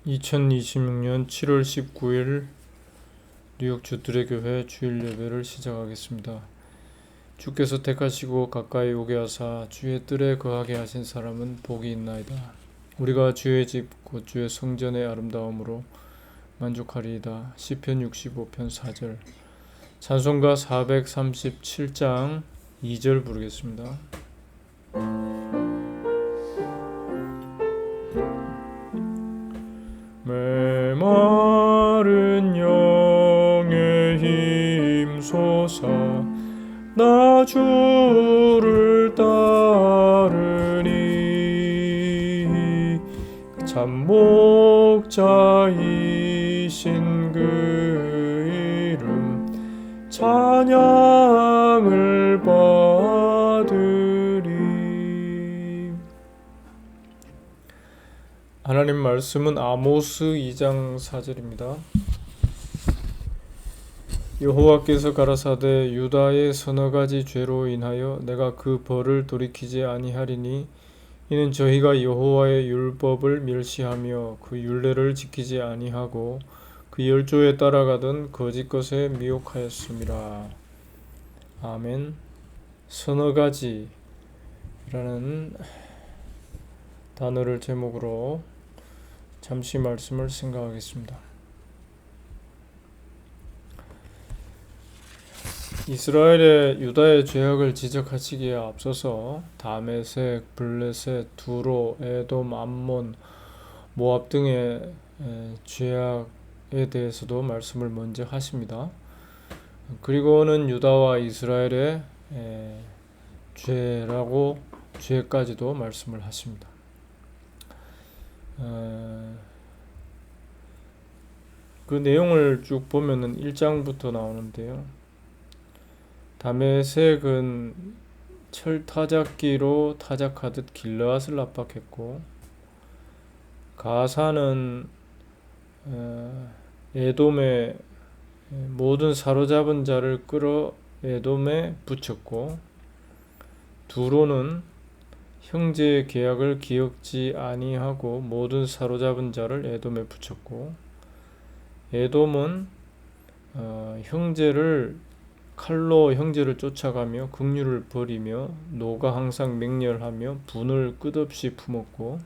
2026년 7월 19일 뉴욕 주들의 교회 주일 예배를 시작하겠습니다. 주께서 택하시고 가까이 오게 하사 주의 뜰에 거하게 하신 사람은 복이 있나이다. 우리가 주의 집 곧 주의 성전의 아름다움으로 만족하리이다. 시편 65편 4절. 찬송가 437장 2절 부르겠습니다. 메마른 영에 힘솟아 나 주를 따르니 참 목자이신 그 이름 찬양을 받으리. 하나님 말씀은 아모스 2장 4절입니다. 여호와께서 가라사대 유다의 서너 가지 죄로 인하여 내가 그 벌을 돌이키지 아니하리니 이는 저희가 여호와의 율법을 멸시하며 그 율례를 지키지 아니하고 그 열조에 따라가던 거짓 것에 미혹하였음이라. 아멘. 서너 가지라는 단어를 제목으로 잠시 말씀을 생각하겠습니다. 이스라엘의 유다의 죄악을 지적하시기에 앞서서 다메섹, 블레셋, 두로, 에돔, 암몬, 모압 등의 죄악에 대해서도 말씀을 먼저 하십니다. 그리고는 유다와 이스라엘의 죄까지도 말씀을 하십니다. 그 내용을 쭉 보면은 1장부터 나오는데요. 다메섹은 철타작기로 타작하듯 길르앗을 압박했고, 가사는 에돔의 모든 사로잡은 자를 끌어 에돔에 붙였고, 두로는 형제의 계약을 기억지 아니하고 모든 사로잡은 자를 에돔에 붙였고, 에돔은 칼로 형제를 쫓아가며 긍휼을 버리며 노가 항상 맹렬하며 분을 끝없이 품었고,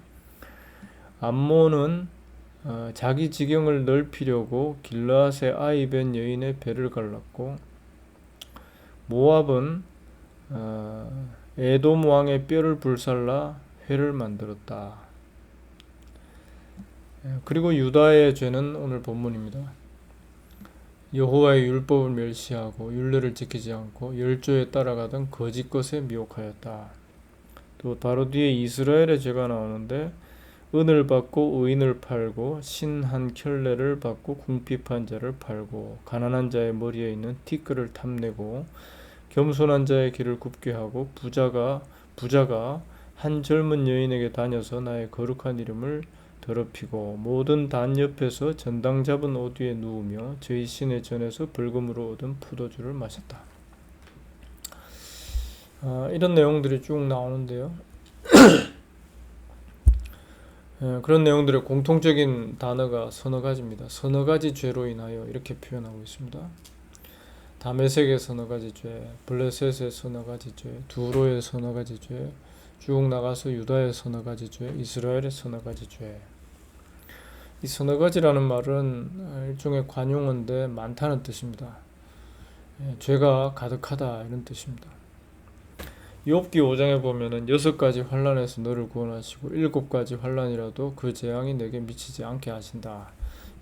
암몬은 자기 지경을 넓히려고 길르앗의 아이벤 여인의 배를 갈랐고, 모압은 에돔 왕의 뼈를 불살라 회를 만들었다. 그리고 유다의 죄는 오늘 본문입니다. 여호와의 율법을 멸시하고 율례를 지키지 않고 열조에 따라가던 거짓 것에 미혹하였다. 또 바로 뒤에 이스라엘의 죄가 나오는데, 은을 받고 의인을 팔고 신 한 켤레를 받고 궁핍한 자를 팔고 가난한 자의 머리에 있는 티끌을 탐내고 겸손한 자의 길을 굽게 하고 부자가 한 젊은 여인에게 다녀서 나의 거룩한 이름을 더럽히고 모든 단 옆에서 전당 잡은 옷 위에 누우며 저희 신의 전에서 벌금으로 얻은 포도주를 마셨다. 이런 내용들이 쭉 나오는데요. 그런 내용들의 공통적인 단어가 서너 가지입니다. 서너 가지 죄로 인하여 이렇게 표현하고 있습니다. 다메섹의 서너 가지 죄, 블레셋의 서너 가지 죄, 두로의 서너 가지 죄, 쭉 나가서 유다의 서너 가지 죄, 이스라엘의 서너 가지 죄. 이 서너 가지라는 말은 일종의 관용어인데 많다는 뜻입니다. 죄가 가득하다 이런 뜻입니다. 욥기 5장에 보면은 6가지 환난에서 너를 구원하시고 7가지 환난이라도 그 재앙이 내게 미치지 않게 하신다.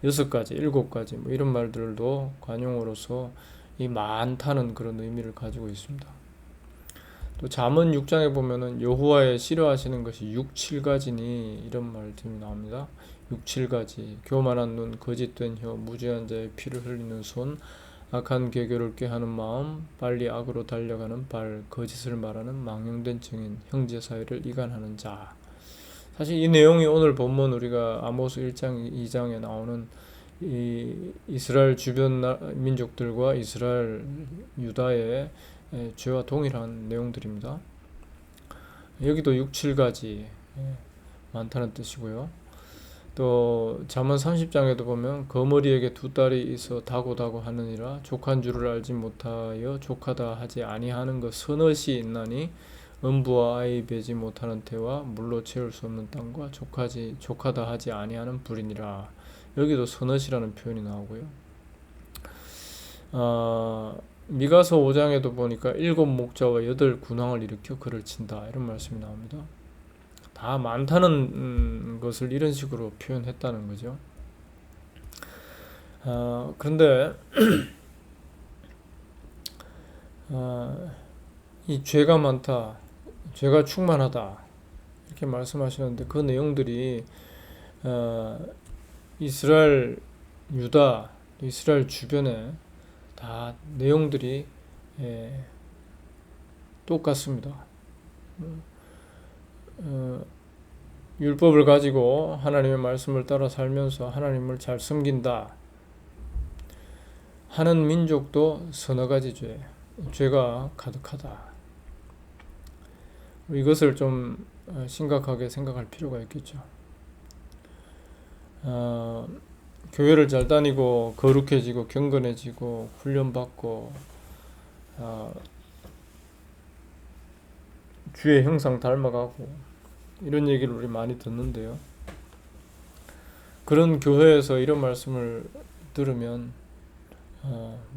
6가지, 7가지 뭐 이런 말들도 관용어로서 이 많다는 그런 의미를 가지고 있습니다. 또 잠언 6장에 보면은 여호와의 싫어하시는 것이 6, 7가지니 이런 말들이 나옵니다. 6, 7가지 교만한 눈, 거짓된 혀, 무죄한 자의 피를 흘리는 손, 악한 계교를 꾀하는 마음, 빨리 악으로 달려가는 발, 거짓을 말하는 망령된 증인, 형제 사이를 이간하는 자. 사실 이 내용이 오늘 본문 우리가 아모스 1장, 2장에 나오는 이 이스라엘 주변 민족들과 이스라엘 유다의 죄와 동일한 내용들입니다. 여기도 6, 7가지 많다는 뜻이고요. 또 잠언 30장에도 보면 거머리에게 두 딸이 있어 다고다고 하느니라 족한 줄을 알지 못하여 족하다 하지 아니하는 것 서넛이 있나니 음부와 아이 베지 못하는 태와 물로 채울 수 없는 땅과 족하다 하지 아니하는 불이니라. 여기도 서넛이라는 표현이 나오고요. 미가서 5장에도 보니까 7목자와 8군왕을 일으켜 그를 친다 이런 말씀이 나옵니다. 다 많다는 것을 이런 식으로 표현했다는 거죠. 그런데 이 죄가 많다, 죄가 충만하다 이렇게 말씀하시는데 그 내용들이 이스라엘, 유다, 이스라엘 주변에 다 내용들이 똑같습니다. 율법을 가지고 하나님의 말씀을 따라 살면서 하나님을 잘 섬긴다 하는 민족도 서너 가지 죄가 가득하다. 이것을 좀 심각하게 생각할 필요가 있겠죠. 교회를 잘 다니고 거룩해지고 경건해지고 훈련받고 주의 형상 닮아가고 이런 얘기를 우리 많이 듣는데요. 그런 교회에서 이런 말씀을 들으면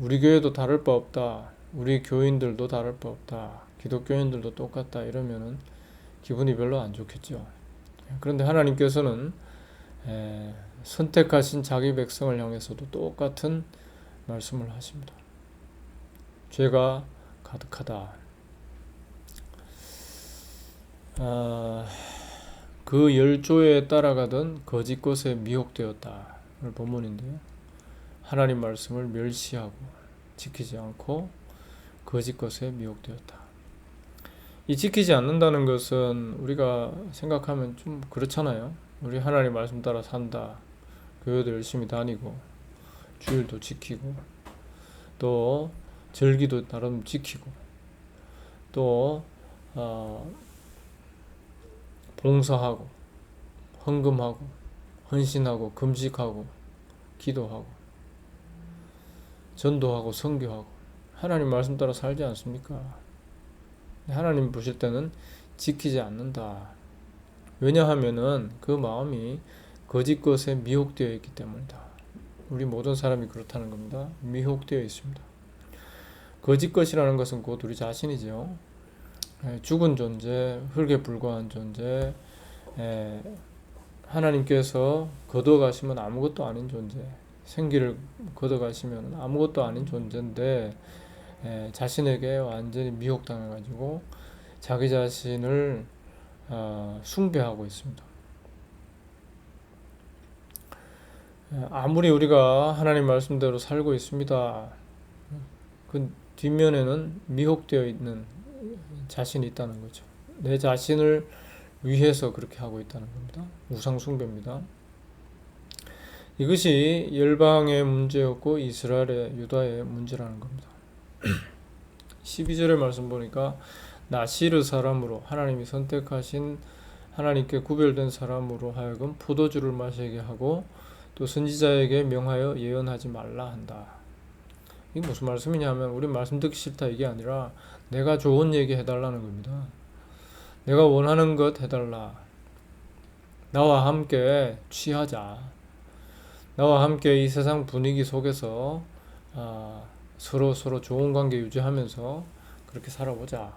우리 교회도 다를 바 없다, 우리 교인들도 다를 바 없다, 기독교인들도 똑같다 이러면은 기분이 별로 안 좋겠죠. 그런데 하나님께서는 선택하신 자기 백성을 향해서도 똑같은 말씀을 하십니다. 죄가 가득하다. 그 열조에 따라가던 거짓 것에 미혹되었다. 오늘 본문인데요. 하나님 말씀을 멸시하고 지키지 않고 거짓 것에 미혹되었다. 이 지키지 않는다는 것은 우리가 생각하면 좀 그렇잖아요. 우리 하나님 말씀 따라 산다. 교회도 열심히 다니고 주일도 지키고 또 절기도 나름 지키고 또 봉사하고 헌금하고 헌신하고 금식하고 기도하고 전도하고 선교하고 하나님 말씀 따라 살지 않습니까? 하나님 보실 때는 지키지 않는다. 왜냐하면은 그 마음이 거짓 것에 미혹되어 있기 때문이다. 우리 모든 사람이 그렇다는 겁니다. 미혹되어 있습니다. 거짓 것이라는 것은 곧 우리 자신이죠. 죽은 존재, 흙에 불과한 존재, 하나님께서 거둬가시면 아무것도 아닌 존재, 생기를 거둬가시면 아무것도 아닌 존재인데 자신에게 완전히 미혹당해가지고 자기 자신을 숭배하고 있습니다. 아무리 우리가 하나님 말씀대로 살고 있습니다. 그 뒷면에는 미혹되어 있는 자신이 있다는 거죠. 내 자신을 위해서 그렇게 하고 있다는 겁니다. 우상 숭배입니다. 이것이 열방의 문제였고 이스라엘의 유다의 문제라는 겁니다. 12절의 말씀 보니까 나시르 사람으로 하나님이 선택하신 하나님께 구별된 사람으로 하여금 포도주를 마시게 하고 또 선지자에게 명하여 예언하지 말라 한다. 이게 무슨 말씀이냐면 우리 말씀 듣기 싫다 이게 아니라 내가 좋은 얘기 해달라는 겁니다. 내가 원하는 것 해달라. 나와 함께 취하자. 나와 함께 이 세상 분위기 속에서 서로 좋은 관계 유지하면서 그렇게 살아보자.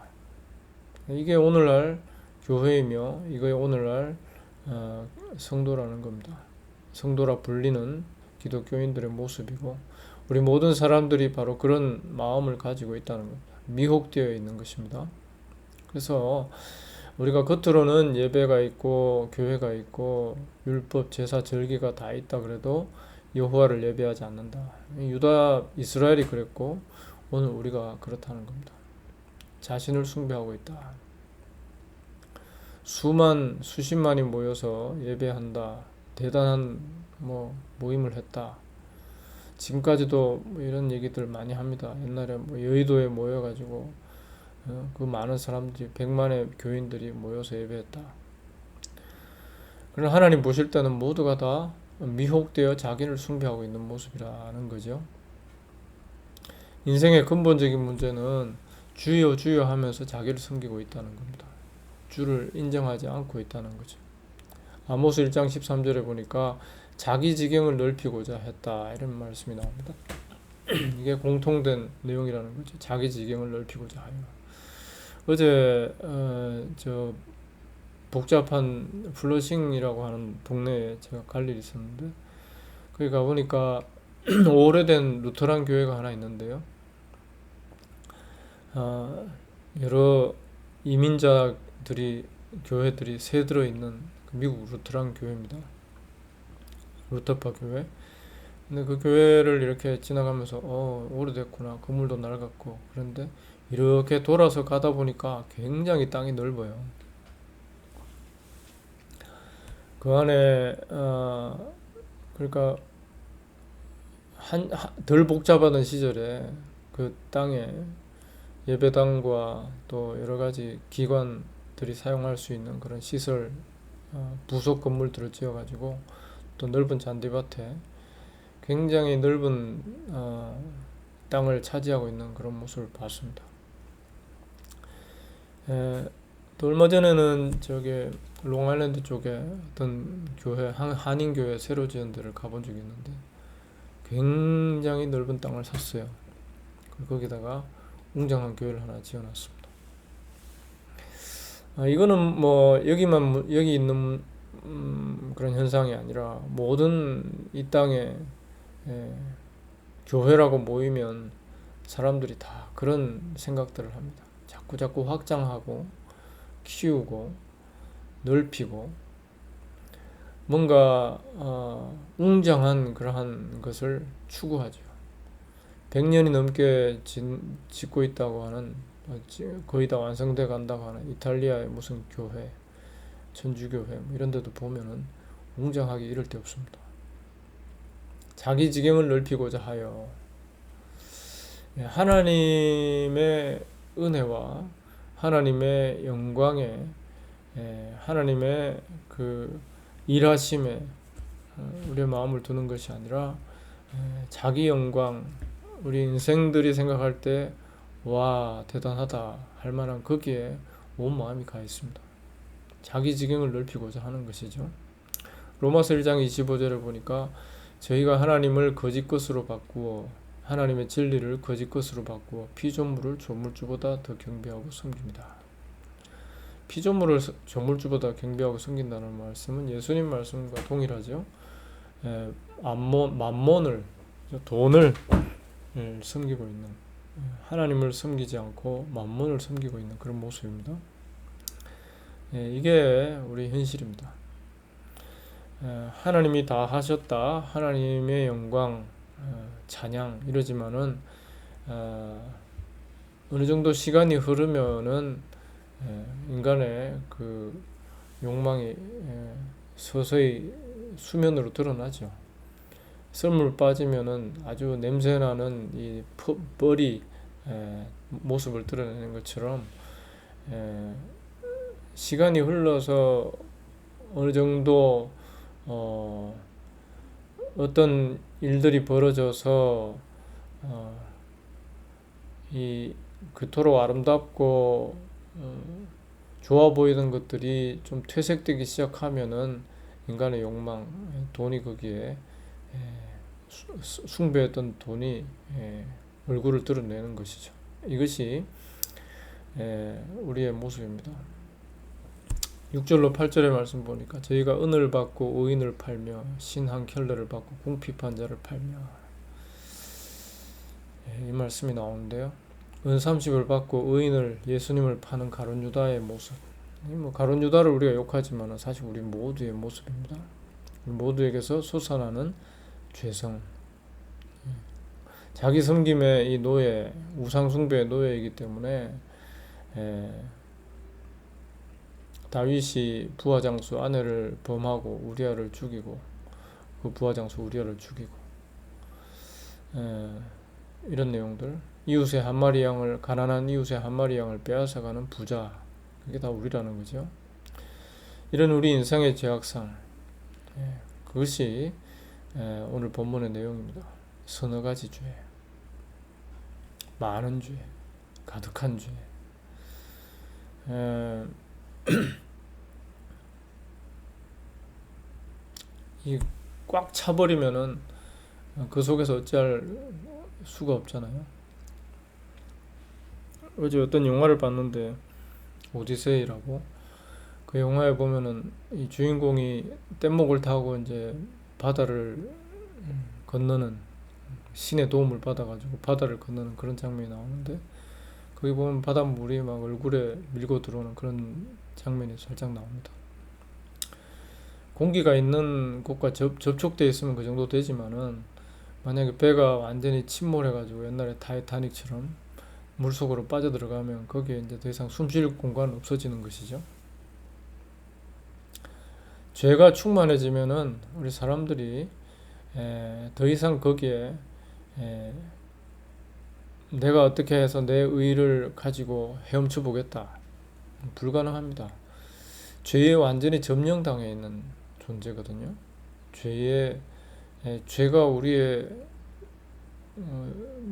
이게 오늘날 교회이며 이게 오늘날 성도라는 겁니다. 성도라 불리는 기독교인들의 모습이고 우리 모든 사람들이 바로 그런 마음을 가지고 있다는 겁니다. 미혹되어 있는 것입니다. 그래서 우리가 겉으로는 예배가 있고 교회가 있고 율법, 제사, 절기가 다 있다 그래도 여호와를 예배하지 않는다. 유다, 이스라엘이 그랬고 오늘 우리가 그렇다는 겁니다. 자신을 숭배하고 있다. 수십만이 모여서 예배한다. 대단한 모임을 했다. 지금까지도 이런 얘기들 많이 합니다. 옛날에 여의도에 모여가지고 그 많은 사람들이 100만의 교인들이 모여서 예배했다. 그러나 하나님 보실 때는 모두가 다 미혹되어 자기를 숭배하고 있는 모습이라는 거죠. 인생의 근본적인 문제는 주여 주여 하면서 자기를 섬기고 있다는 겁니다. 주를 인정하지 않고 있다는 거죠. 아모스 1장 13절에 보니까 자기 지경을 넓히고자 했다 이런 말씀이 나옵니다. 이게 공통된 내용이라는 거죠. 자기 지경을 넓히고자 하여. 어제 저 복잡한 플러싱이라고 하는 동네에 제가 갈 일이 있었는데 거기 가보니까 오래된 루터란 교회가 하나 있는데요. 여러 이민자들이 교회들이 새들어 있는 미국 루터란 교회입니다. 루터파 교회. 근데 그 교회를 이렇게 지나가면서 오래됐구나. 건물도 낡았고. 그런데 이렇게 돌아서 가다 보니까 굉장히 땅이 넓어요. 그 안에 그러니까 덜 복잡하던 시절에 그 땅에 예배당과 또 여러 가지 기관들이 사용할 수 있는 그런 시설 부속 건물들을 지어가지고 또 넓은 잔디밭에 굉장히 넓은 땅을 차지하고 있는 그런 모습을 봤습니다. 또 얼마 전에는 저기 롱아일랜드 쪽에 어떤 교회 한인교회 새로 지은 데를 가본 적이 있는데 굉장히 넓은 땅을 샀어요. 그리고 거기다가 웅장한 교회를 하나 지어놨습니다. 이거는 뭐 여기 있는 그런 현상이 아니라 모든 이 땅에 교회라고 모이면 사람들이 다 그런 생각들을 합니다. 자꾸 확장하고 키우고 넓히고 뭔가 웅장한 그러한 것을 추구하죠. 100년이 넘게 짓고 있다고 하는 거의 다 완성돼 간다고 하는 이탈리아의 무슨 교회, 천주교회 뭐 이런 데도 보면은 웅장하게 이럴 데 없습니다. 자기 지경을 넓히고자 하여 하나님의 은혜와 하나님의 영광에 하나님의 그 일하심에 우리의 마음을 두는 것이 아니라 자기 영광, 우리 인생들이 생각할 때 와 대단하다 할 만한 거기에 온 마음이 가 있습니다. 자기 지경을 넓히고자 하는 것이죠. 로마서 1장 25절에 보니까 저희가 하나님을 거짓 것으로 바꾸어 하나님의 진리를 거짓 것으로 바꾸어 피조물을 조물주보다 더 경배하고 섬깁니다. 피조물을 조물주보다 경배하고 섬긴다는 말씀은 예수님 말씀과 동일하죠. 만몬을, 돈을 섬기고 있는, 하나님을 섬기지 않고 만몬을 섬기고 있는 그런 모습입니다. 이게 우리 현실입니다. 하나님이 다 하셨다, 하나님의 영광, 찬양 이러지만은 어느 정도 시간이 흐르면은 인간의 그 욕망이 서서히 수면으로 드러나죠. 썰물 빠지면은 아주 냄새나는 이 뻘이 모습을 드러내는 것처럼 시간이 흘러서 어느 정도 어떤 일들이 벌어져서 이 그토록 아름답고 좋아 보이던 것들이 좀 퇴색되기 시작하면은 인간의 욕망, 돈이 거기에 숭배했던 돈이 얼굴을 드러내는 것이죠. 이것이 우리의 모습입니다. 6절로 8절의 말씀 보니까 저희가 은을 받고 의인을 팔며 신 한 켤레를 받고 궁핍한 자를 팔며 이 말씀이 나오는데요. 은 30을 받고 의인을 예수님을 파는 가룟 유다의 모습. 뭐 가룟 유다를 우리가 욕하지만 사실 우리 모두의 모습입니다. 우리 모두에게서 솟아나는 죄성. 자기 섬김의 이 노예, 우상 숭배의 노예이기 때문에 다윗이 부하장수 아내를 범하고 우리아를 죽이고 그 부하장수 우리아를 죽이고 이런 내용들, 이웃의 한 마리 양을, 가난한 이웃의 한 마리 양을 빼앗아가는 부자, 그게 다 우리라는 거죠. 이런 우리 인생의 죄악상, 그것이 오늘 본문의 내용입니다. 서너 가지 죄, 많은 죄, 가득한 죄. 이 꽉 차버리면은 그 속에서 어찌할 수가 없잖아요. 어제 어떤 영화를 봤는데 오디세이라고, 그 영화에 보면은 이 주인공이 뗏목을 타고 이제 바다를 건너는, 신의 도움을 받아가지고 바다를 건너는 그런 장면이 나오는데, 거기 보면 바닷물이 막 얼굴에 밀고 들어오는 그런 장면이 살짝 나옵니다. 공기가 있는 곳과 접촉되어 있으면 그 정도 되지만은, 만약에 배가 완전히 침몰해가지고 옛날에 타이타닉처럼 물속으로 빠져들어가면 거기에 이제 더 이상 숨 쉴 공간 없어지는 것이죠. 죄가 충만해지면은 우리 사람들이 더 이상 거기에 내가 어떻게 해서 내 의의를 가지고 헤엄쳐 보겠다, 불가능합니다. 죄에 완전히 점령당해 있는 존재거든요. 죄가 우리의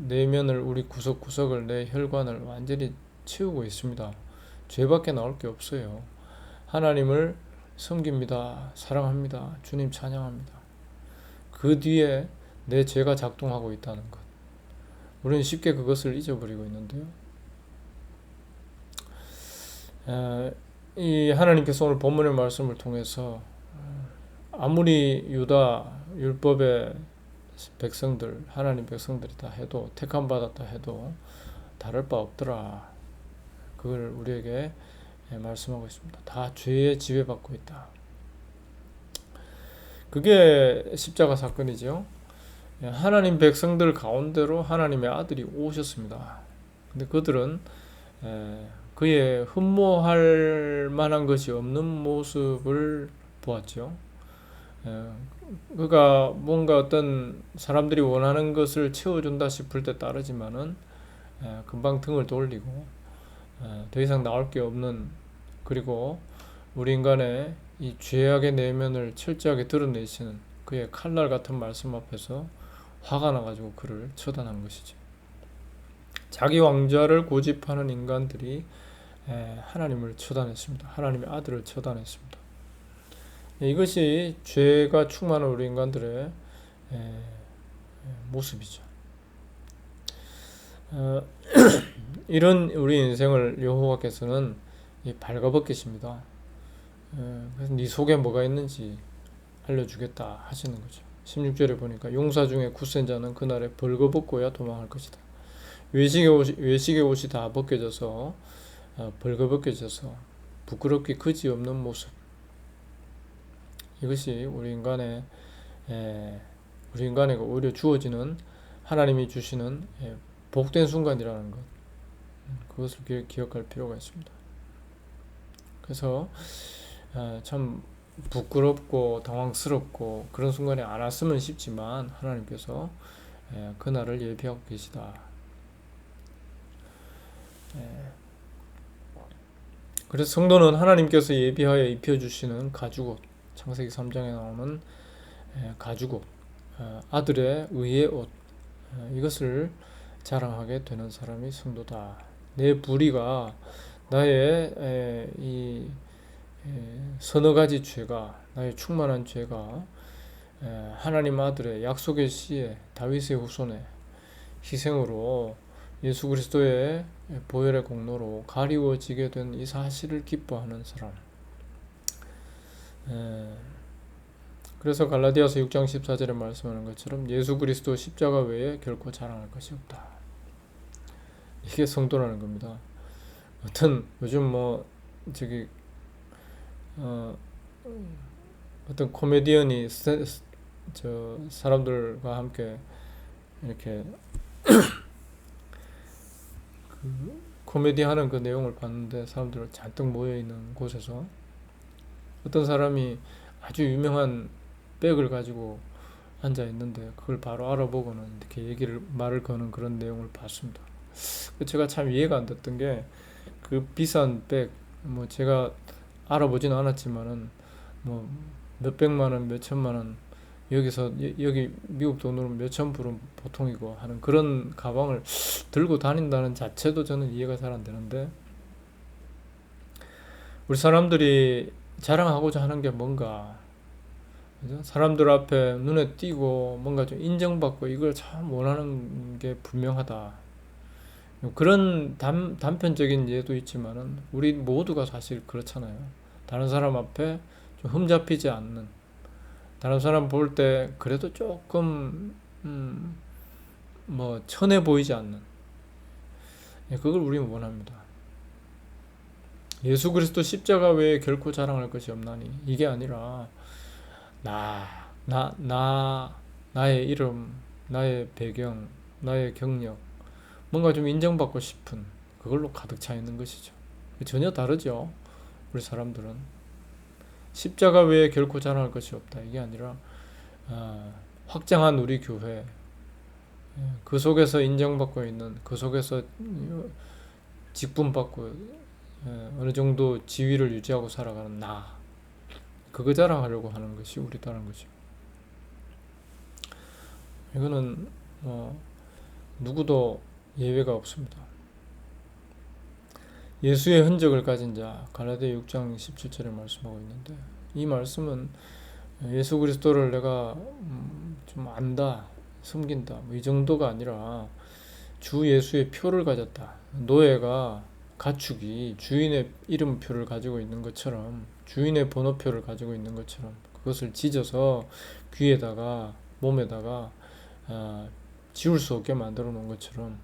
내면을, 우리 구석구석을, 내 혈관을 완전히 채우고 있습니다. 죄밖에 나올 게 없어요. 하나님을 섬깁니다. 사랑합니다. 주님 찬양합니다. 그 뒤에 내 죄가 작동하고 있다는 것. 우리는 쉽게 그것을 잊어버리고 있는데요. 이 하나님께서 오늘 본문의 말씀을 통해서 아무리 유다 율법의 백성들, 하나님 백성들이다 해도, 택함 받았다 해도 다를 바 없더라, 그걸 우리에게 말씀하고 있습니다. 다 죄에 지배받고 있다. 그게 십자가 사건이죠. 하나님 백성들 가운데로 하나님의 아들이 오셨습니다. 근데 그들은 그의 흠모할 만한 것이 없는 모습을 보았죠. 그가 뭔가 어떤 사람들이 원하는 것을 채워준다 싶을 때 따르지만은 금방 등을 돌리고 더 이상 나올 게 없는, 그리고 우리 인간의 이 죄악의 내면을 철저하게 드러내시는 그의 칼날 같은 말씀 앞에서 화가 나가지고 그를 처단한 것이죠. 자기 왕좌를 고집하는 인간들이 하나님을 처단했습니다. 하나님의 아들을 처단했습니다. 이것이 죄가 충만한 우리 인간들의 모습이죠. 이런 우리 인생을 여호와께서는 발가벗기십니다. 그래서 네 속에 뭐가 있는지 알려주겠다 하시는 거죠. 16절에 보니까 용사 중에 굳센 자는 그날에 벌거벗고야 도망할 것이다. 외식의 옷이 다 벗겨져서 벌거벗겨져서 부끄럽게 그지없는 모습. 이것이 우리 인간에게 오히려 주어지는, 하나님이 주시는 복된 순간이라는 것. 그것을 기억할 필요가 있습니다. 그래서 참 부끄럽고 당황스럽고 그런 순간이 안 왔으면 싶지만, 하나님께서 그날을 예비하고 계시다. 그래서 성도는 하나님께서 예비하여 입혀주시는 가죽옷, 창세기 3장에 나오는 가죽옷, 아들의 의의 옷, 이것을 자랑하게 되는 사람이 성도다. 내 불의가, 나의 이 서너 가지 죄가, 나의 충만한 죄가 하나님 아들의 약속의 씨에, 다윗의 후손의 희생으로, 예수 그리스도의 보혈의 공로로 가리워지게 된 이 사실을 기뻐하는 사람. 그래서 갈라디아서 6장 14절에 말씀하는 것처럼 예수 그리스도 십자가 외에 결코 자랑할 것이 없다. 이게 성도라는 겁니다. 요즘 어떤 코미디언이 사람들과 함께 이렇게 코미디 하는 그 내용을 봤는데, 사람들 잔뜩 모여있는 곳에서 어떤 사람이 아주 유명한 백을 가지고 앉아 있는데, 그걸 바로 알아보고는 이렇게 말을 거는 그런 내용을 봤습니다. 제가 참 이해가 안 됐던 게, 그 비싼 백, 제가 알아보진 않았지만은 몇백만 원, 몇천만 원, 여기서 여기 미국 돈으로 몇천 불은 보통이고 하는 그런 가방을 들고 다닌다는 자체도 저는 이해가 잘 안 되는데, 우리 사람들이 자랑하고자 하는 게 뭔가, 그죠? 사람들 앞에 눈에 띄고 뭔가 좀 인정받고 이걸 참 원하는 게 분명하다. 그런 단편적인 예도 있지만은 우리 모두가 사실 그렇잖아요. 다른 사람 앞에 좀 흠잡히지 않는, 다른 사람 볼 때 그래도 조금 뭐 천해 보이지 않는, 그걸 우리는 원합니다. 예수 그리스도 십자가 외에 결코 자랑할 것이 없나니, 이게 아니라 나의 이름, 나의 배경, 나의 경력, 뭔가 좀 인정받고 싶은 그걸로 가득 차 있는 것이죠. 전혀 다르죠. 우리 사람들은 십자가 외에 결코 자랑할 것이 없다, 이게 아니라 확장한 우리 교회, 그 속에서 인정받고 있는, 그 속에서 직분받고 어느 정도 지위를 유지하고 살아가는 그거 자랑하려고 하는 것이 우리다는 거죠. 이거는 누구도 예외가 없습니다. 예수의 흔적을 가진 자, 갈라디아 6장 17절에 말씀하고 있는데, 이 말씀은 예수 그리스도를 내가 좀 안다, 섬긴다, 뭐 이 정도가 아니라 주 예수의 표를 가졌다. 노예가 가축이 주인의 이름표를 가지고 있는 것처럼, 주인의 번호표를 가지고 있는 것처럼 그것을 찢어서 귀에다가 몸에다가 지울 수 없게 만들어 놓은 것처럼,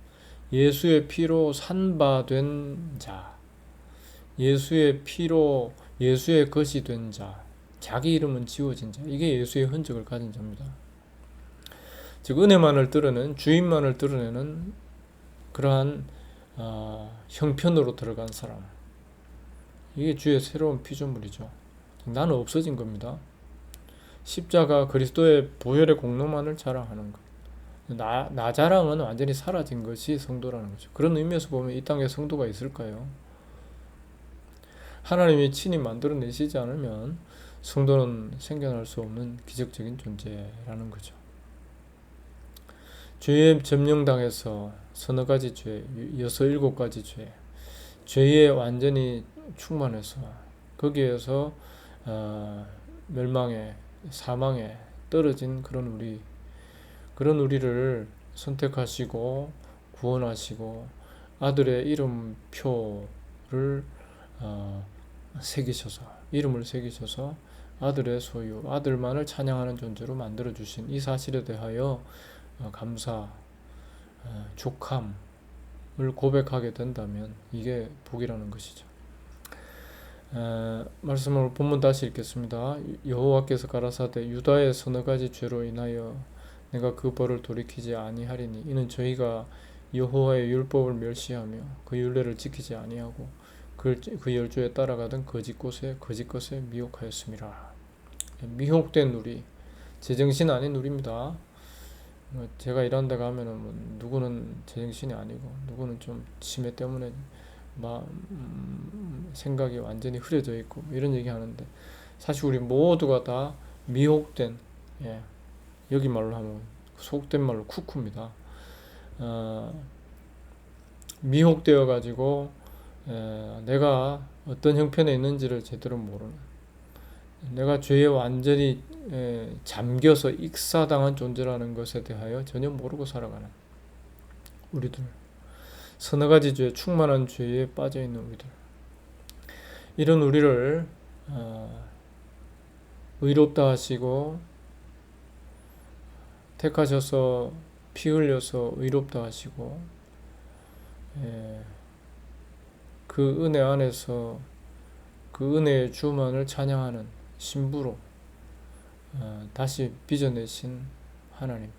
예수의 피로 산바된 자, 예수의 피로 예수의 것이 된 자, 자기 이름은 지워진 자, 이게 예수의 흔적을 가진 자입니다. 즉 은혜만을 드러내는, 주인만을 드러내는 그러한 형편으로 들어간 사람, 이게 주의 새로운 피조물이죠. 나는 없어진 겁니다. 십자가 그리스도의 보혈의 공로만을 자랑하는 것, 나 자랑은 완전히 사라진 것이 성도라는 거죠. 그런 의미에서 보면 이 땅에 성도가 있을까요? 하나님이 친히 만들어내시지 않으면 성도는 생겨날 수 없는 기적적인 존재라는 거죠. 죄에 점령당해서 서너 가지 죄, 6, 7가지 죄에 완전히 충만해서 거기에서 멸망에, 사망에 떨어진 그런 우리를 선택하시고 구원하시고 아들의 이름표를 이름을 새기셔서 아들의 소유, 아들만을 찬양하는 존재로 만들어주신 이 사실에 대하여 감사, 족함을 고백하게 된다면 이게 복이라는 것이죠. 말씀을 본문 다시 읽겠습니다. 여호와께서 가라사대 유다의 서너 가지 죄로 인하여 내가 그 벌을 돌이키지 아니하리니, 이는 저희가 여호와의 율법을 멸시하며 그 율례를 지키지 아니하고 그 열조에 따라가던 거짓 것에 미혹하였음이라. 미혹된 우리, 제정신 아닌 우리입니다. 제가 일하는 데 가면은 누구는 제정신이 아니고 누구는 좀 치매 때문에 생각이 완전히 흐려져 있고 이런 얘기 하는데, 사실 우리 모두가 다 미혹된, 여기 말로 하면 속된 말로 쿠쿠입니다. 미혹되어 가지고 내가 어떤 형편에 있는지를 제대로 모르는, 내가 죄에 완전히 잠겨서 익사당한 존재라는 것에 대하여 전혀 모르고 살아가는 우리들, 서너 가지 죄, 충만한 죄에 빠져있는 우리들, 이런 우리를 의롭다 하시고 택하셔서 피 흘려서 의롭다 하시고, 그 은혜 안에서 그 은혜의 주만을 찬양하는 신부로 다시 빚어내신 하나님,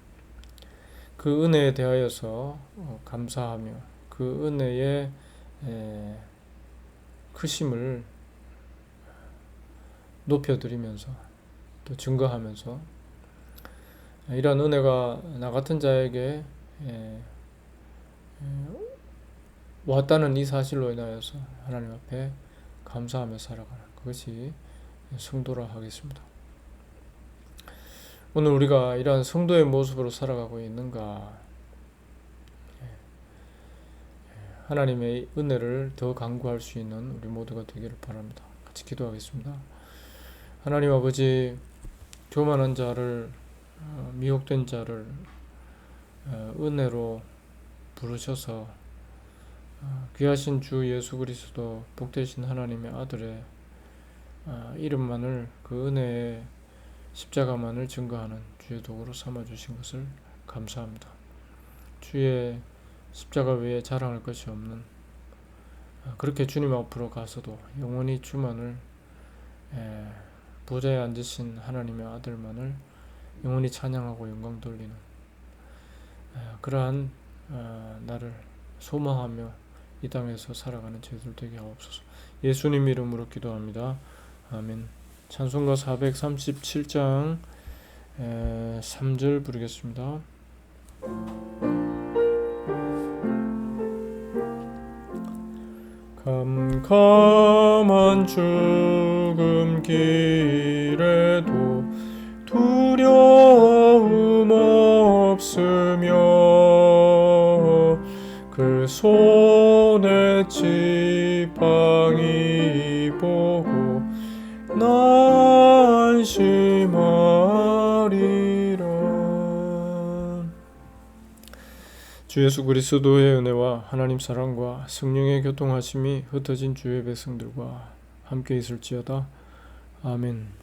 그 은혜에 대하여서 감사하며 그 은혜의 크심을 높여드리면서 또 증거하면서, 이러한 은혜가 나 같은 자에게 왔다는 이 사실로 인하여서 하나님 앞에 감사하며 살아가는 그것이 성도라 하겠습니다. 오늘 우리가 이러한 성도의 모습으로 살아가고 있는가? 하나님의 은혜를 더 간구할 수 있는 우리 모두가 되기를 바랍니다. 같이 기도하겠습니다. 하나님 아버지, 교만한 자를, 미혹된 자를 은혜로 부르셔서 귀하신 주 예수 그리스도 복되신 하나님의 아들의 이름만을, 그 은혜의 십자가만을 증거하는 주의 도구로 삼아주신 것을 감사합니다. 주의 십자가 외에 자랑할 것이 없는, 그렇게 주님 앞으로 가서도 영원히 주만을, 보좌에 앉으신 하나님의 아들만을 영원히 찬양하고 영광 돌리는 그러한 나를 소망하며 이 땅에서 살아가는 저희들 되게 하옵소서. 예수님 이름으로 기도합니다. 아멘. 찬송가 437장 3절 부르겠습니다. 캄캄한 죽음 길에도 두려움 없으며 그 손에 지팡이 보고 안심하리라. 주 예수 그리스도의 은혜와 하나님 사랑과 성령의 교통하심이 흩어진 주의 백성들과 함께 있을지어다. 아멘.